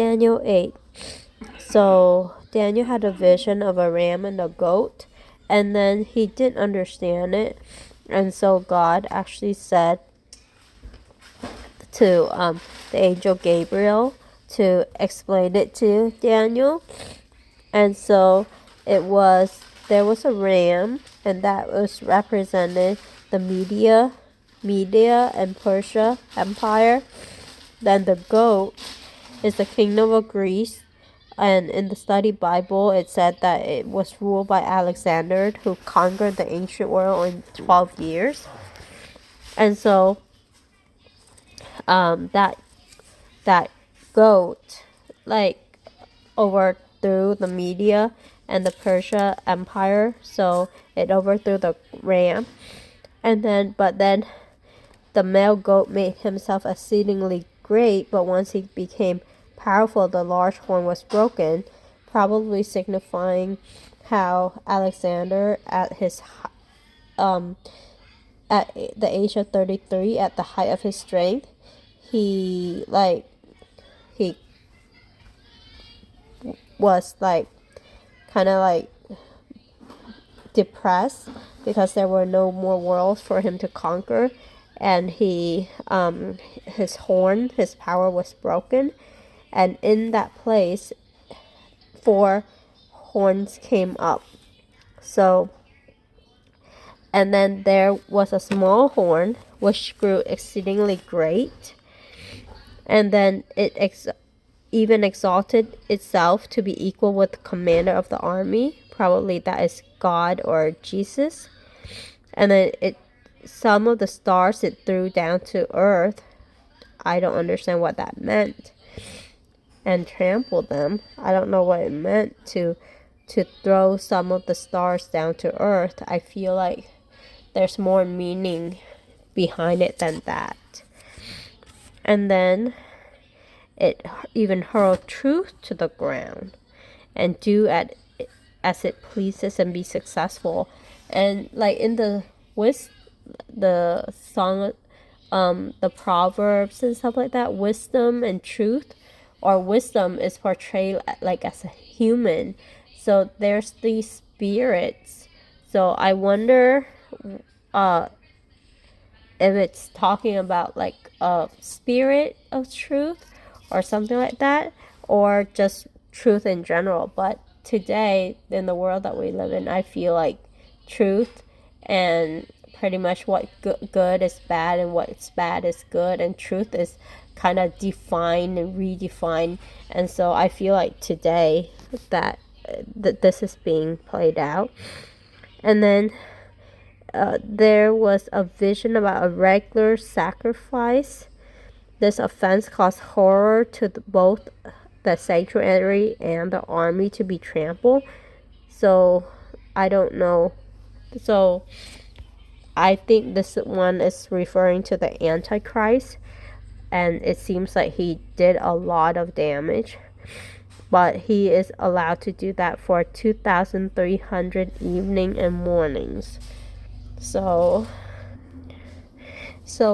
Daniel 8. So Daniel had a vision of a ram and a goat, and then he didn't understand it. And so God actually said to the angel Gabriel to explain it to Daniel. And so there was a ram, and that was represented the Media and Persia Empire. Then the goat is the kingdom of Greece, and in the study Bible it said that it was ruled by Alexander, who conquered the ancient world in 12 years. And so that goat overthrew the Media and the Persia Empire, so it overthrew the ram. But then the male goat made himself exceedingly great, but once he became powerful, the large horn was broken, probably signifying how Alexander, at the age of 33, at the height of his strength, he was kind of depressed because there were no more worlds for him to conquer, and his power was broken, and in that place 4 horns came up. So, and then there was a small horn which grew exceedingly great, and then it even exalted itself to be equal with the commander of the army. Probably that is God or Jesus. And then some of the stars it threw down to earth. I don't understand what that meant. And trampled them. I don't know what it meant to throw some of the stars down to earth. I feel like there's more meaning behind it than that. And then it even hurled truth to the ground and do as it pleases and be successful. And in the song, the proverbs and stuff like that, wisdom and truth, or wisdom is portrayed as a human. So there's these spirits. So I wonder if it's talking about a spirit of truth or something like that, or just truth in general. But today, in the world that we live in, I feel like truth and pretty much what good is bad and what's bad is good, and truth is kind of defined and redefined. And so I feel like today that this is being played out. And then there was a vision about a regular sacrifice. This offense caused horror to both the sanctuary and the army to be trampled. So I don't know. So I think this one is referring to the antichrist, and it seems like he did a lot of damage, but he is allowed to do that for 2,300 evening and mornings. So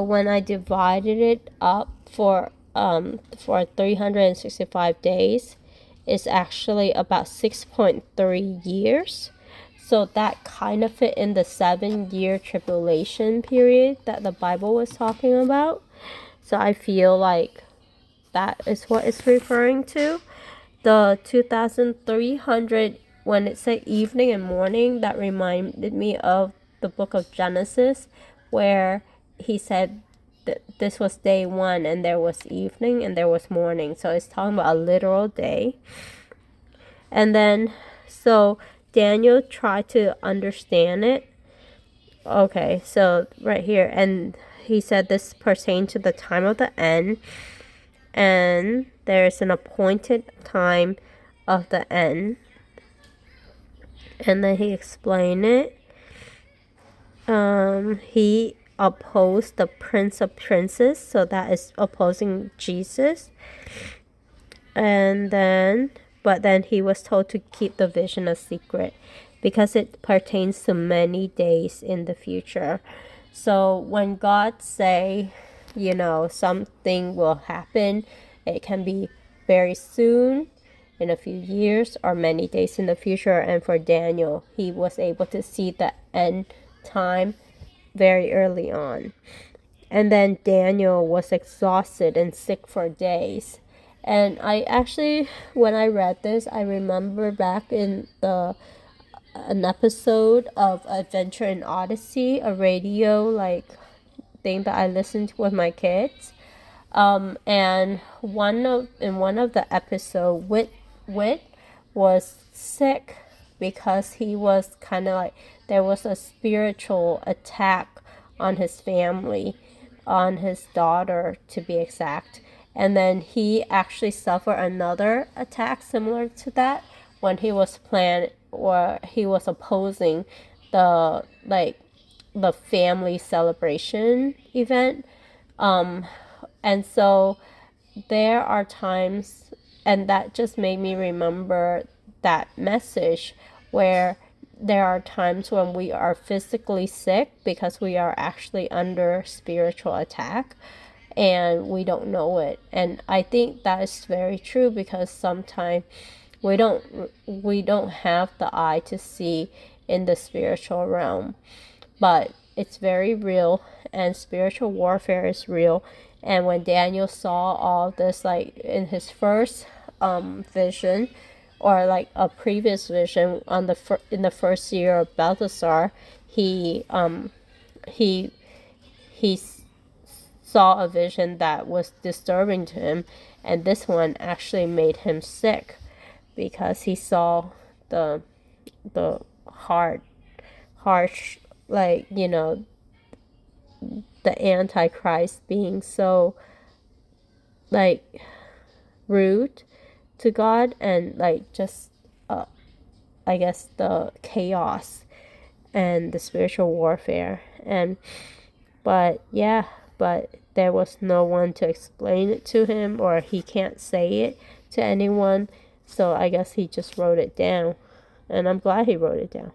when I divided it up for 365 days, it's actually about 6.3 years. So that kind of fit in the 7-year tribulation period that the Bible was talking about. So I feel like that is what it's referring to. The 2,300, when it said evening and morning, that reminded me of the book of Genesis, where he said that this was day 1 and there was evening and there was morning. So it's talking about a literal day. And then so Daniel tried to understand it. Okay, so right here, and he said this pertained to the time of the end, and there's an appointed time of the end. And then he explained it. He opposed the Prince of Princes, so that is opposing Jesus. And then, but then he was told to keep the vision a secret because it pertains to many days in the future. So when God say, something will happen, it can be very soon, in a few years, or many days in the future. And for Daniel, he was able to see the end time very early on. And then Daniel was exhausted and sick for days. And I actually, when I read this, I remember back in an episode of Adventure in Odyssey, a radio thing that I listened to with my kids. And in one of the episode, Wit was sick because he was kind of like, there was a spiritual attack on his family, on his daughter to be exact. And then he actually suffered another attack similar to that when he was opposing the the family celebration event. And so there are times, and that just made me remember that message, where there are times when we are physically sick because we are actually under spiritual attack and we don't know it. And I think that is very true, because sometimes we don't have the eye to see in the spiritual realm, but it's very real, and spiritual warfare is real. And when Daniel saw all this, like in his first vision, or like a previous vision in the first year of Balthasar, he saw a vision that was disturbing to him, and this one actually made him sick, because he saw the harsh, like, the antichrist being so like rude to God, and like just I guess the chaos and the spiritual warfare. And but there was no one to explain it to him, or he can't say it to anyone, so I guess he just wrote it down, and I'm glad he wrote it down.